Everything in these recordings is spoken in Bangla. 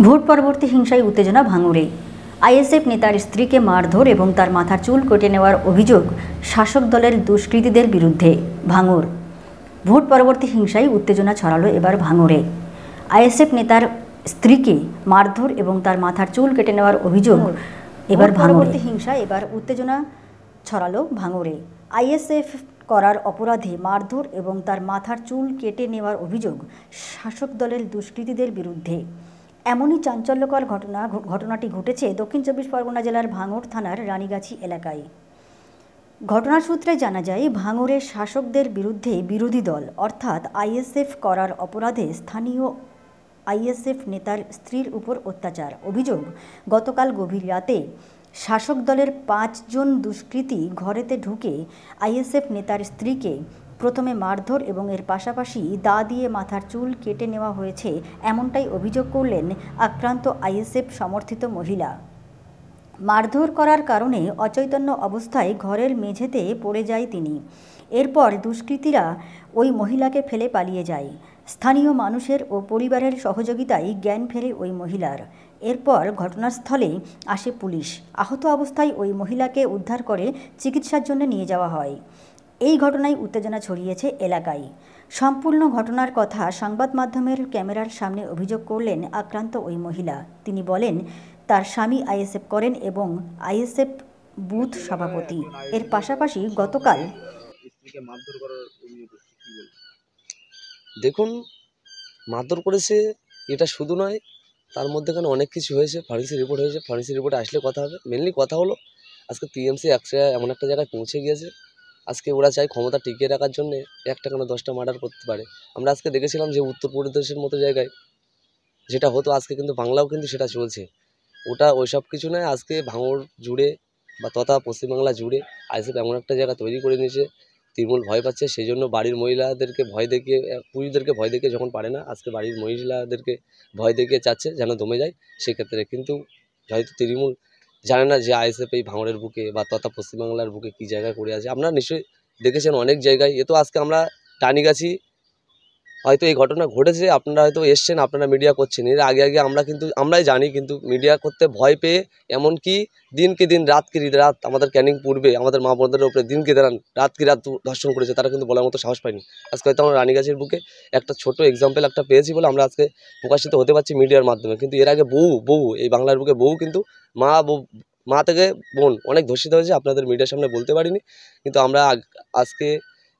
ভোট পরবর্তী হিংসায় উত্তেজনা ভাঙড়ে। আইএসএফ নেতার স্ত্রীকে মারধর এবং তার মাথার চুল কেটে নেওয়ার অভিযোগ শাসক দলের দুষ্কৃতীদের বিরুদ্ধে। ভাঙড়। ভোট পরবর্তী হিংসায় উত্তেজনা ছড়ালো এবার ভাঙড়ে। আইএসএফ নেতার স্ত্রীকে মারধর এবং তার মাথার চুল কেটে নেওয়ার অভিযোগ এবার পরবর্তী হিংসায় এবার উত্তেজনা ছড়ালো ভাঙড়ে। আইএসএফ করার অপরাধে মারধর এবং তার মাথার চুল কেটে নেওয়ার অভিযোগ শাসক দলের দুষ্কৃতীদের বিরুদ্ধে। এমনই চাঞ্চল্যকর ঘটনাটি ঘটেছে দক্ষিণ চব্বিশ পরগনা জেলার ভাঙড় থানার রানীগাছি এলাকায়। ঘটনার সূত্রে জানা যায়, ভাঙড়ের শাসকদের বিরুদ্ধে বিরোধী দল অর্থাৎ আইএসএফ করার অপরাধে স্থানীয় আইএসএফ নেতার স্ত্রীর উপর অত্যাচার। অভিযোগ, গতকাল গভীর রাতে শাসক দলের 5 জন দুষ্কৃতী ঘরেতে ঢুকে আইএসএফ নেতার স্ত্রীকে প্রথমে মারধর এবং এর পাশাপাশি দা দিয়ে মাথার চুল কেটে নেওয়া হয়েছে, এমনটাই অভিযোগ করলেন আক্রান্ত আইএসএফ সমর্থিত মহিলা। মারধর করার কারণে অচৈতন্য অবস্থায় ঘরের মেঝেতে পড়ে যায় তিনি। এরপর দুষ্কৃতীরা ওই মহিলাকে ফেলে পালিয়ে যায়। স্থানীয় মানুষের ও পরিবারের সহযোগিতায় জ্ঞান ফেরে ওই মহিলার। এরপর ঘটনাস্থলে আসে পুলিশ। আহত অবস্থায় ওই মহিলাকে উদ্ধার করে চিকিৎসার জন্য নিয়ে যাওয়া হয়। এই ঘটনায় উত্তেজনা ছড়িয়েছে এলাকায়। সম্পূর্ণ ঘটনার কথা সংবাদ মাধ্যমের ক্যামেরার সামনে অভিযোগ করলেন আক্রান্ত ওই মহিলা। তিনি বলেন, তার স্বামী আইএসএফ করেন এবং আইএসএফ বুথ সভাপতি। এর পাশাপাশি গতকাল দেখুন, মারধর করেছে এটা শুধু নয়, তার মধ্যেখানে অনেক কিছু হয়েছে। ফরেন্সিক রিপোর্ট হয়েছে, ফরেন্সিক রিপোর্টে আসলে কথা হবে। মেনলি কথা হলো আজকে টিএমসি এমন একটা জায়গায় পৌঁছে গিয়েছে, আজকে ওরা চায় ক্ষমতা টিকিয়ে রাখার জন্যে একটা কেন 10টা মার্ডার করতে পারে। আমরা আজকে দেখেছিলাম যে উত্তরপ্রদেশের মতো জায়গায় যেটা হতো, আজকে কিন্তু বাংলাও কিন্তু সেটা চলছে। ওটা ওইসব কিছু নয়। আজকে ভাঙড় জুড়ে বা তথা পশ্চিমবাংলা জুড়ে আইএসএফ এমন একটা জায়গা তৈরি করে নিয়েছে, তৃণমূল ভয় পাচ্ছে। সেই জন্য বাড়ির মহিলাদেরকে ভয় দেখিয়ে, পুরুষদেরকে ভয় দেখিয়ে যখন পারে না, আজকে বাড়ির মহিলাদেরকে ভয় দেখিয়ে চাচ্ছে যেন দমে যায়। সেক্ষেত্রে কিন্তু হয়তো তৃণমূল জানে না যে আইএসএফ এই ভাঙড়ের বুকে বা তথা পশ্চিমবাংলার বুকে কী জায়গায় করে আছে। আপনারা নিশ্চয়ই দেখেছেন অনেক জায়গায়। এ তো আজকে আমরা টানিগাছি হয়তো এই ঘটনা ঘটেছে, আপনারা হয়তো এসছেন, আপনারা মিডিয়া করছেন। এর আগে আমরাই জানি, কিন্তু মিডিয়া করতে ভয় পেয়ে এমনকি দিনকে দিন রাত আমাদের ক্যানিং পূর্বে আমাদের মা বোনদের উপরে দিনকে রাত ধর্ষণ করেছে, তারা কিন্তু বলার মতো সাহস পায়নি। আজকে হয়তো আমরা রানীগাছির বুকে একটা ছোট এক্সাম্পল একটা পেয়েছি বলে আমরা আজকে প্রকাশিত হতে পারছি মিডিয়ার মাধ্যমে। কিন্তু এর আগে বহু এই বাংলার বুকে কিন্তু মা থেকে বোন অনেক ধর্ষিত হয়েছে, আপনাদের মিডিয়ার সামনে বলতে পারিনি। কিন্তু আমরা আজকে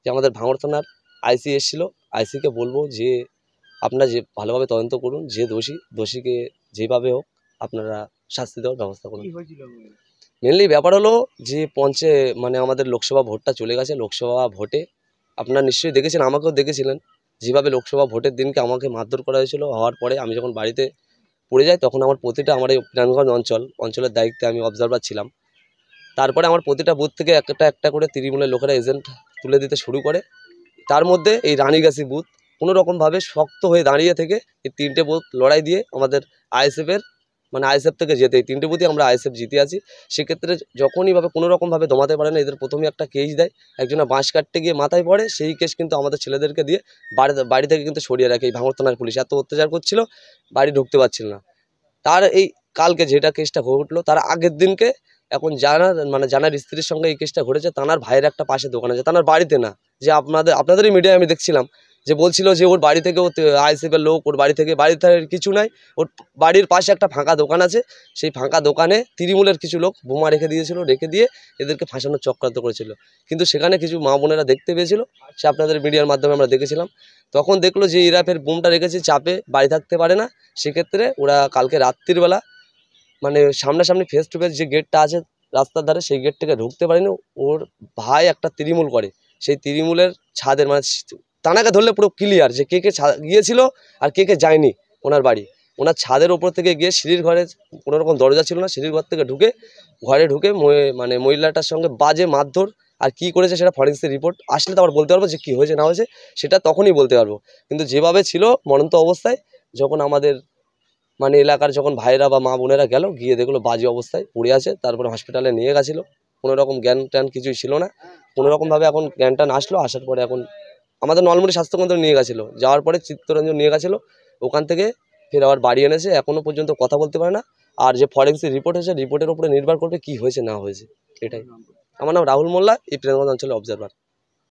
যে আমাদের ভাঙড় থানার আইসি এসেছিল, আইসিকে বলবো যে আপনারা যে ভালোভাবে তদন্ত করুন, যে দোষীকে যেভাবে হোক আপনারা শাস্তি দেওয়ার ব্যবস্থা করুন। মেনলি ব্যাপার হলো যে আমাদের লোকসভা ভোটটা চলে গেছে। লোকসভা ভোটে আপনারা নিশ্চয়ই দেখেছেন, আমাকেও দেখেছিলেন, যেভাবে লোকসভা ভোটের দিনকে আমাকে মারধর করা হয়েছিল। হওয়ার পরে আমি যখন বাড়িতে পড়ে যাই, তখন আমার প্রতিটা আমার এই প্রাণগঞ্জ অঞ্চলের দায়িত্বে আমি অবজারভার ছিলাম। তারপরে আমার প্রতিটা বুথ থেকে একটা করে তৃণমূলের লোকেরা এজেন্ট তুলে দিতে শুরু করে। তার মধ্যে এই রানীগাছি বুথ কোনো রকমভাবে শক্ত হয়ে দাঁড়িয়ে থেকে এই 3টে বুথ লড়াই দিয়ে আমাদের আইএসএফ থেকে যেতে, এই 3টে বুথই আমরা আইএসএফ জিতে আছি। সেক্ষেত্রে যখনইভাবে কোনো রকমভাবে দমাতে পারে না, এদের প্রথমে একটা কেস দেয়, একজনের বাঁশ কাটতে গিয়ে মাথায় পড়ে। সেই কেস কিন্তু আমাদের ছেলেদেরকে দিয়ে বাড়ি থেকে কিন্তু সরিয়ে রাখে। এই ভাঙড় থানার পুলিশ এত অত্যাচার করছিল, বাড়ি ঢুকতে পারছিল না। তার এই কালকে যেটা কেসটা ঘটলো, তার আগের দিনকে এখন জানার স্ত্রীর সঙ্গে এই কেসটা ঘটেছে। তানার ভাইয়ের একটা পাশে দোকান আছে, তানার বাড়িতে না, যে আপনাদেরই মিডিয়ায় আমি দেখছিলাম যে বলছিল যে ওর বাড়ি থেকে আইএসএফের লোক, ওর বাড়িতে কিছু নাই, ওর বাড়ির পাশে একটা ফাঁকা দোকান আছে। সেই ফাঁকা দোকানে তৃণমূলের কিছু লোক বোমা রেখে দিয়ে এদেরকে ফাঁসানোর চক্রান্ত করেছিল। কিন্তু সেখানে কিছু মা বোনেরা দেখতে পেয়েছিল, সে আপনাদের মিডিয়ার মাধ্যমে আমরা দেখেছিলাম। তখন দেখলো যে এরা ফের বোমটা রেখেছে, চাপে বাড়ি থাকতে পারে না। সেক্ষেত্রে ওরা কালকে রাত্রিবেলা সামনাসামনি ফেস টু ফেস যে গেটটা আছে রাস্তার ধারে, সেই গেট থেকে ঢুকতে পারেনি। ওর ভাই একটা তৃণমূল করে, সেই তৃণমূলের ছাদের তানাকে ধরলে পুরো ক্লিয়ার যে কে গিয়েছিল আর কে যায়নি। ওনার ছাদের ওপর থেকে গিয়ে সিঁড়ির ঘরে, কোনো রকম দরজা ছিল না, সিঁড়ির ঘর থেকে ঘরে ঢুকে মহিলাটার সঙ্গে বাজে মারধর। আর কি করেছে সেটা ফরেন্সিক রিপোর্ট আসলে তো আবার বলতে পারবো যে কী হয়েছে না হয়েছে, সেটা তখনই বলতে পারবো। কিন্তু যেভাবে ছিল মরন্ত অবস্থায়, যখন আমাদের এলাকার যখন ভাইরা বা মা বোনেরা গিয়ে দেখলো বাজে অবস্থায় পড়ে আছে, তারপরে হসপিটালে নিয়ে গেছিলো। কোনো রকম জ্ঞান ট্যান কিছুই ছিল না, কোনো রকমভাবে এখন জ্ঞান ট্যান আসলো। আসার পরে এখন আমাদের নলমুড়ি স্বাস্থ্যকেন্দ্রে নিয়ে গেছিলো, যাওয়ার পরে চিত্তরঞ্জন নিয়ে গেছিলো। ওখান থেকে ফের আবার বাড়ি এনেছে, এখনও পর্যন্ত কথা বলতে পারে না। আর যে ফরেন্সিক রিপোর্ট হয়েছে, রিপোর্টের উপরে নির্ভর করবে কী হয়েছে না হয়েছে, এটাই। আমার নাম রাহুল মোল্লা, এই প্রেমগঞ্জ অঞ্চলের অবজারভার।